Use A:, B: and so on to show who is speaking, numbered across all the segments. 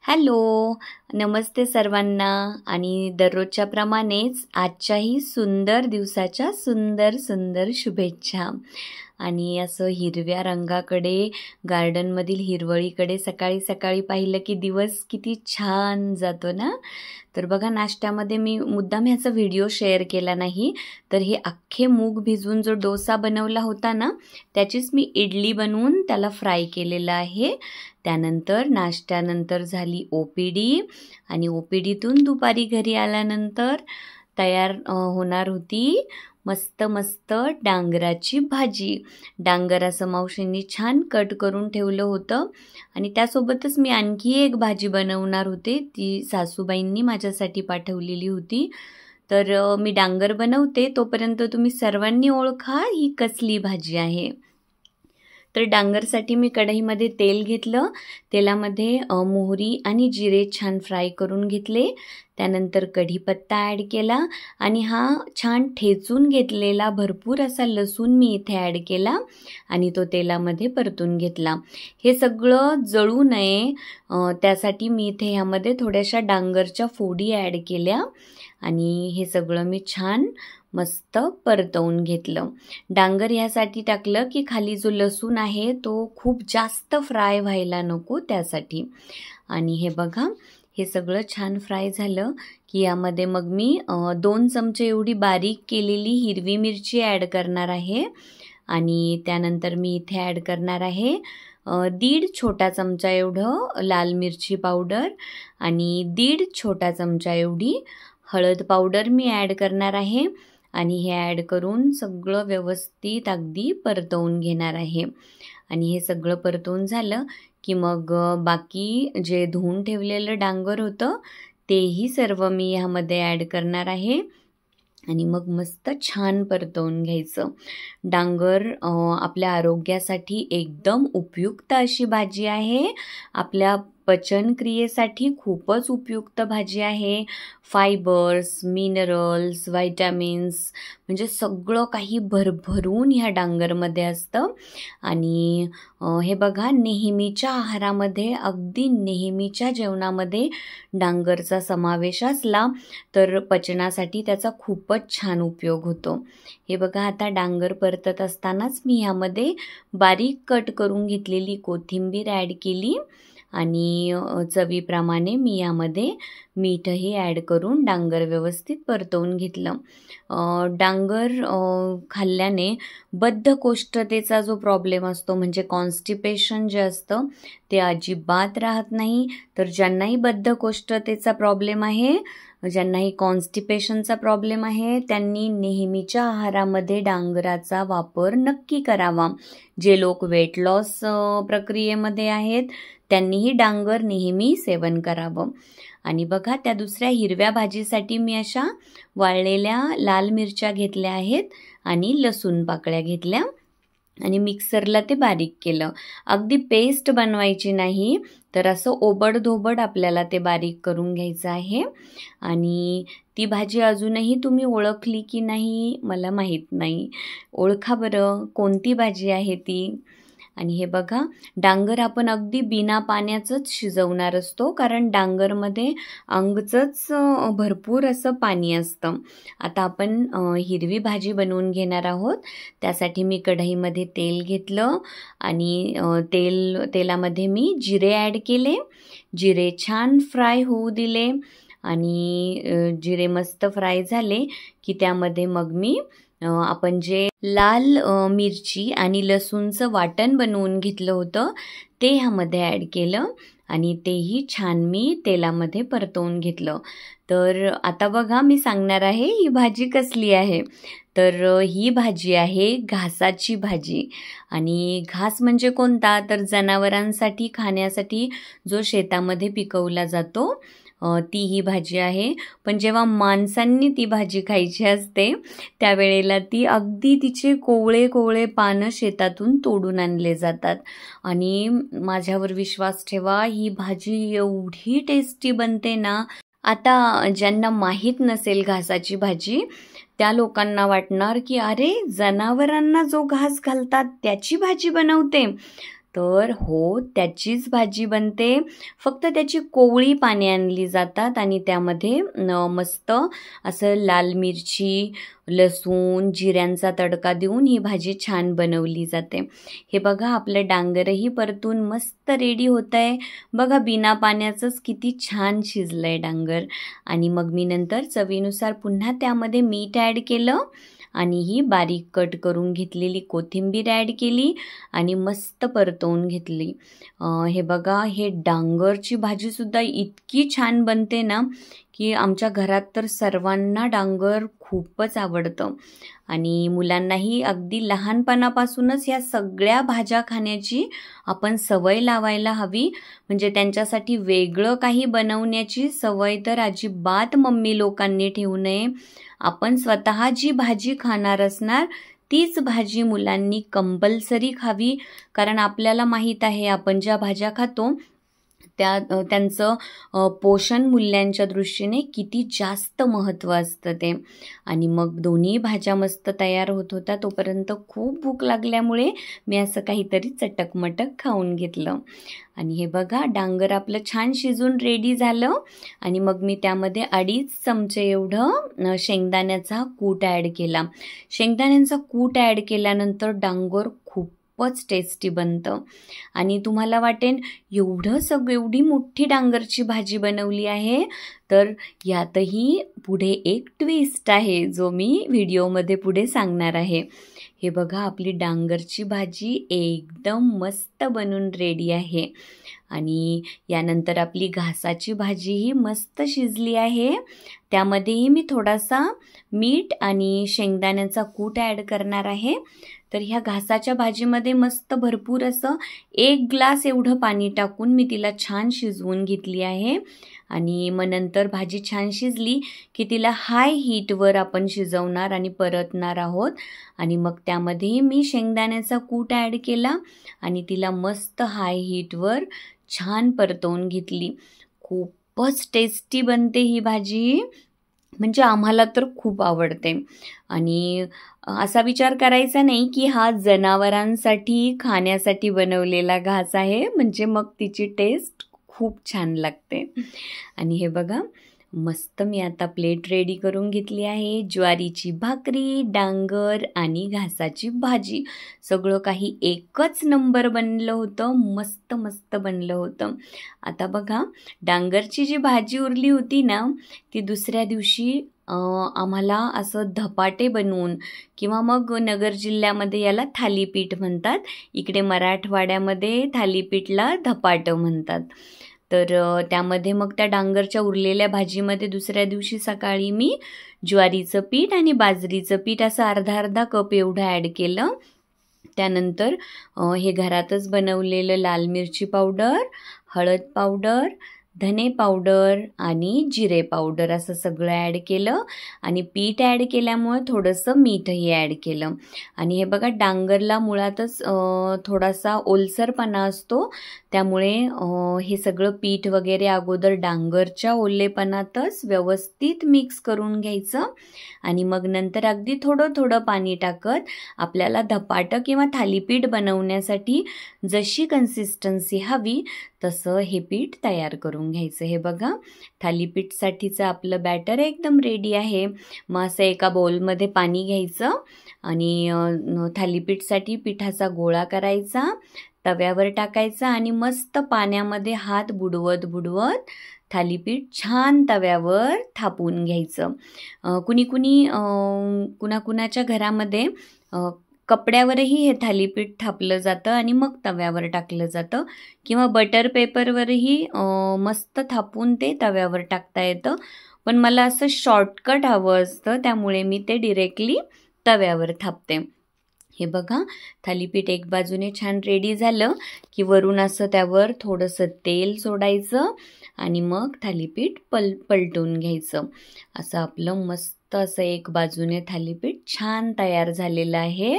A: Hello, नमस्ते सर्वांना आणि दररोजच्या प्रमाणेच आजच्याही सुंदर दिवसाच्या सुंदर सुंदर शुभेच्छा. आणि असं हिरव्या रंगाकडे, गार्डनमधील हिरवळीकडे सकाळी सकाळी पाहिलं की दिवस किती छान जातो ना. तर बघा, नाश्त्यामध्ये मी मुद्दाम ह्याचा व्हिडिओ शेअर केला नाही, तर हे अख्खे मूग भिजवून जो डोसा बनवला होता ना, त्याचीच मी इडली बनवून त्याला फ्राय केलेलं आहे. त्यानंतर नाश्त्यानंतर झाली OPD आणि OPDतून दुपारी घरी आल्यानंतर तयार होणार होती मस्त मस्त डांगराची भाजी. डांगर असं मावशींनी छान कट करून ठेवलं होतं आणि त्यासोबतच मी आणखी एक भाजी बनवणार होते, ती सासूबाईंनी माझ्यासाठी पाठवलेली होती. तर मी डांगर बनवते तोपर्यंत तुम्ही सर्वांनी ओळखा ही कसली भाजी आहे. तर डांगरसाठी मी कढईमध्ये तेल घेतलं, तेलामध्ये मोहरी आणि जिरे छान फ्राय करून घेतले. त्यानंतर कढीपत्ता ॲड केला आणि हा छान ठेचून घेतलेला भरपूर असा लसूण मी इथे ॲड केला आणि तो तेलामध्ये परतून घेतला. हे सगळं जळू नये त्यासाठी मी इथे ह्यामध्ये थोड्याशा डांगरच्या फोडी ॲड केल्या आणि हे सगळं मी छान मस्त परतवून घेतलं. डांगर ह्यासाठी टाकलं की खाली जो लसूण आहे तो खूप जास्त फ्राय व्हायला नको त्यासाठी. आणि हे बघा, हे सगळं छान फ्राय झालं की यामध्ये मग मी 2 चमचे एवढी बारीक केलेली हिरवी मिरची ॲड करणार आहे आणि त्यानंतर मी इथे ॲड करणार आहे 1.5 छोटा चमचा एवढं लाल मिरची पावडर आणि 1.5 छोटा चमचा एवढी हळद पावडर मी ॲड करणार आहे आणि हे ॲड करून सगळं व्यवस्थित अगदी परतवून घेणार आहे. आणि हे सगळं परतवून झालं की मग बाकी जे धुवून ठेवलेलं डांगर होतं तेही सर्व मी ह्यामध्ये ॲड करणार आहे आणि मग मस्त छान परतवून घ्यायचं. डांगर आपल्या आरोग्यासाठी एकदम उपयुक्त अशी भाजी आहे. आपल्या पचनक्रियेसाठी खूपच उपयुक्त भाजी आहे. फायबर्स, मिनरल्स, व्हायटॅमिन्स म्हणजे सगळं काही भरभरून ह्या डांगरमध्ये असतं. आणि हे बघा, नेहमीच्या आहारामध्ये, अगदी नेहमीच्या जेवणामध्ये डांगरचा समावेश असला तर पचनासाठी त्याचा खूपच छान उपयोग होतो. हे बघा, आता डांगर परतत असतानाच मी ह्यामध्ये बारीक कट करून घेतलेली कोथिंबीर ॲड केली आणि चवीप्रमाणे मी यामध्ये मीठही ॲड करून डांगर व्यवस्थित परतवून घेतलं. डांगर खाल्ल्याने बद्धकोष्ठतेचा जो प्रॉब्लेम असतो म्हणजे कॉन्स्टिपेशन जे असतं ते अजिबात राहत नाही. तर ज्यांनाही बद्धकोष्ठतेचा प्रॉब्लेम आहे, ज्यांनाही कॉन्स्टिपेशनचा प्रॉब्लेम आहे, त्यांनी नेहमीच्या आहारामध्ये डांगराचा वापर नक्की करावा. जे लोक वेट लॉस प्रक्रियेमध्ये आहेत त्यांनीही डांगर नेहमी सेवन करावं. आणि बघा, त्या दुसऱ्या हिरव्या भाजीसाठी मी अशा वाळलेल्या लाल मिरच्या घेतल्या आहेत आणि लसूण पाकळ्या घेतल्या आणि मिक्सरला ते बारीक केलं. अगदी पेस्ट बनवायची नाही, तर असं ओबडधोबड आपल्याला ते बारीक करून घ्यायचं आहे. आणि ती भाजी अजूनही तुम्ही ओळखली की नाही मला माहीत नाही. ओळखा बरं, कोणती भाजी आहे ती. आणि हे बघा, डांगर आपण अगदी बिना पाण्याचंच शिजवणार असतो, कारण डांगरमध्ये अंगचंच भरपूर असं पाणी असतं. आता आपण हिरवी भाजी बनवून घेणार आहोत. त्यासाठी मी कढईमध्ये तेल घेतलं आणि तेलामध्ये मी जिरे ॲड केले. जिरे छान फ्राय होऊ दिले आणि जिरे मस्त फ्राय झाले की त्यामध्ये मग मी आपण जे लाल मिरची आणि लसूणचं वाटण बनवून घेतलं होतं ते ह्यामध्ये ॲड केलं आणि तेही छान मी तेलामध्ये परतवून घेतलं. तर आता बघा, मी सांगणार आहे ही भाजी कसली आहे. तर ही भाजी आहे घासाची भाजी. आणि घास म्हणजे कोणता, तर जनावरांसाठी खाण्यासाठी जो शेतामध्ये पिकवला जातो ती ही भाजी आहे. पण जेव्हा माणसांनी ती भाजी खायची असते त्यावेळेला ती अगदी तिचे कोवळे कोवळे पानं शेतातून तोडून आणले जातात. आणि माझ्यावर विश्वास ठेवा, ही भाजी एवढी टेस्टी बनते ना. आता ज्यांना माहीत नसेल घासाची भाजी त्या लोकांना वाटणार की अरे, जनावरांना जो घास घालतात त्याची भाजी बनवते. तर हो, त्याचीच भाजी बनते. फक्त त्याची कोवळी पाने आणली जातात आणि त्यामध्ये मस्त असं लाल मिरची, लसूण, जिऱ्यांचा तडका देऊन ही भाजी छान बनवली जाते. हे बघा आपलं डांगरही परतून मस्त रेडी होत आहे. बघा बिना पाण्याचंच किती छान शिजलंय डांगर. आणि मग मी नंतर चवीनुसार पुन्हा त्यामध्ये मीठ ॲड केलं आणि ही बारीक कट करून घेतलेली कोथिंबीर ॲड केली आणि मस्त परतवून घेतली. हे बघा, हे डांगरची भाजीसुद्धा इतकी छान बनते ना की आमच्या घरात तर सर्वांना डांगर खूपच आवडतं आणि मुलांनाही अगदी लहानपणापासूनच ह्या सगळ्या भाज्या खाण्याची आपण सवय लावायला हवी. म्हणजे त्यांच्यासाठी वेगळं काही बनवण्याची सवय तर अजिबात मम्मी लोकांनी ठेवू नये. आपण स्वतः जी भाजी खाणार असणार तीच भाजी मुलांनी कंपल्सरी खावी. कारण आपल्याला माहीत आहे आपण ज्या भाज्या खातो त्यांचं पोषण मूल्यांच्या दृष्टीने किती जास्त महत्त्व असतं ते. आणि मग दोन्ही भाज्या मस्त तयार होत होत्या तोपर्यंत खूप भूक लागल्यामुळे मी असं काहीतरी चटकमटक खाऊन घेतलं. आणि हे बघा डांगर आपलं छान शिजून रेडी झालं आणि मग मी त्यामध्ये 2.5 चमचे एवढं शेंगदाण्याचा कूट ॲड केला. शेंगदाण्यांचा कूट ॲड केल्यानंतर डांगर खूपच टेस्टी बनतं. आणि तुम्हाला वाटेन एवढी मोठी डांगरची भाजी बनवली आहे, तर यातही पुढे एक ट्विस्ट आहे जो मी व्हिडिओमध्ये पुढे सांगणार आहे. हे बघा आपली डांगरची भाजी एकदम मस्त बनून रेडी आहे. आणि यानंतर आपली घासाची भाजीही मस्त शिजली आहे. त्यामध्येही मी थोडासा मीठ आणि शेंगदाण्याचा कूट ॲड करणार आहे. तर ह्या घासाच्या भाजीमध्ये मस्त भरपूर असं 1 ग्लास एवढं पाणी टाकून मी तिला छान शिजवून घेतली आहे. आणि मग नंतर भाजी छान शिजली की तिला हाय हीटवर आपण शिजवणार आणि परतणार आहोत. आणि मग त्यामध्येही मी शेंगदाण्याचा कूट ॲड केला आणि तिला मस्त हाय हीटवर छान परतवून घेतली. खूपच टेस्टी बनते ही भाजी. म्हणजे आम्हाला तर खूप आवडते. आणि असा विचार करायचा नाही की हा जनावरांसाठी खाण्यासाठी बनवलेला घास आहे, म्हणजे मग तिची टेस्ट खूप छान लागते. आणि हे बघा मस्त मी आता प्लेट रेडी करून घेतली आहे. ज्वारीची भाकरी, डांगर आणि घासाची भाजी सगळं काही एकच नंबर बनलं होतं. मस्त मस्त बनलं होतं. आता बघा डांगरची जी भाजी उरली होती ना ती दुसऱ्या दिवशी आम्हाला असं धपाटे बनवून किंवा मग नगर जिल्ह्यामध्ये याला थालीपीठ म्हणतात, इकडे मराठवाड्यामध्ये थालीपीठला धपाटं म्हणतात. तर त्यामध्ये मग त्या डांगरच्या उरलेल्या भाजीमध्ये दुसऱ्या दिवशी सकाळी मी ज्वारीचं पीठ आणि बाजरीचं पीठ असं अर्धा कप एवढं ॲड केलं. त्यानंतर हे घरातच बनवलेलं लाल मिरची पावडर, हळद पावडर, धने पावडर आणि जिरे पावडर असं सगळं ॲड केलं. आणि पीठ ॲड केल्यामुळे थोडंसं मीठही ॲड केलं. आणि हे बघा डांगरला मुळातच थोडासा ओलसरपणा असतो, त्यामुळे हे सगळं पीठ वगैरे अगोदर डांगरच्या ओलेपणातच व्यवस्थित मिक्स करून घ्यायचं. आणि मग नंतर अगदी थोडं पाणी टाकत आपल्याला धपाटं किंवा थालीपीठ बनवण्यासाठी जशी कन्सिस्टन्सी हवी तसं हे पीठ तयार करून घ्यायचं. हे बघा थालीपीठसाठीचं आपलं बॅटर एकदम रेडी आहे. मग असं एका बाउलमध्ये पाणी घ्यायचं आणि थालीपीठसाठी पिठाचा गोळा करायचा, तव्यावर टाकायचा आणि मस्त पाण्यामध्ये हात बुडवत थालीपीठ छान तव्यावर थापून घ्यायचं. कुणाच्या घरामध्ये कपड्यावरही हे थालीपीठ थापलं जातं आणि मग तव्यावर टाकलं जातं, किंवा बटर पेपरवरही मस्त थापून ते तव्यावर टाकता येतं. पण मला असं शॉर्टकट हवं असतं, त्यामुळे मी ते डिरेक्टली तव्यावर थापते. हे बघा थालीपीठ एक बाजूने छान रेडी झालं की वरून असं त्यावर थोडंसं तेल सोडायचं आणि मग थालीपीठ पलटून घ्यायचं. असं आपलं मस्त असं एक बाजूने थालीपीठ छान तयार झालेलं आहे.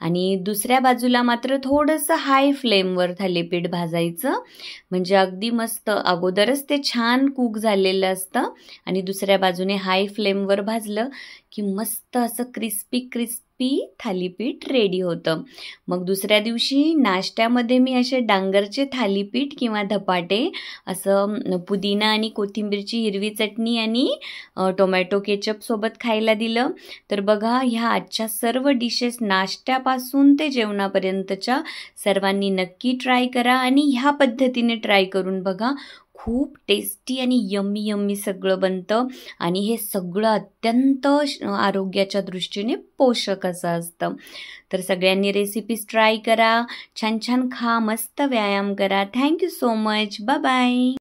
A: आणि दुसऱ्या बाजूला मात्र थोडंसं हाय फ्लेमवर थालीपीठ भाजायचं, म्हणजे अगदी मस्त अगोदरच ते छान कुक झालेलं असतं आणि दुसऱ्या बाजूने हाय फ्लेमवर भाजलं की मस्त असं क्रिस्पी क्रिस्पी थालीपीठ रेडी होतं. मग दुसऱ्या दिवशी नाश्त्यामध्ये मी असे डांगरचे थालीपीठ किंवा धपाटे असं पुदिना आणि कोथिंबीरची हिरवी चटणी आणि टोमॅटो केचप सोबत खायला दिलं. तर बघा, ह्या आजच्या सर्व डिशेस नाश्त्यापासून ते जेवणापर्यंतच्या सर्वांनी नक्की ट्राय करा आणि ह्या पद्धतीने ट्राय करून बघा. खूप टेस्टी आणि यम्मी यम्मी सगळं बनतं आणि हे सगळं अत्यंत आरोग्याच्या दृष्टीने पोषक असं असतं. तर सगळ्यांनी रेसिपीज ट्राय करा, छान छान खा, मस्त व्यायाम करा. Thank you so much. Bye bye.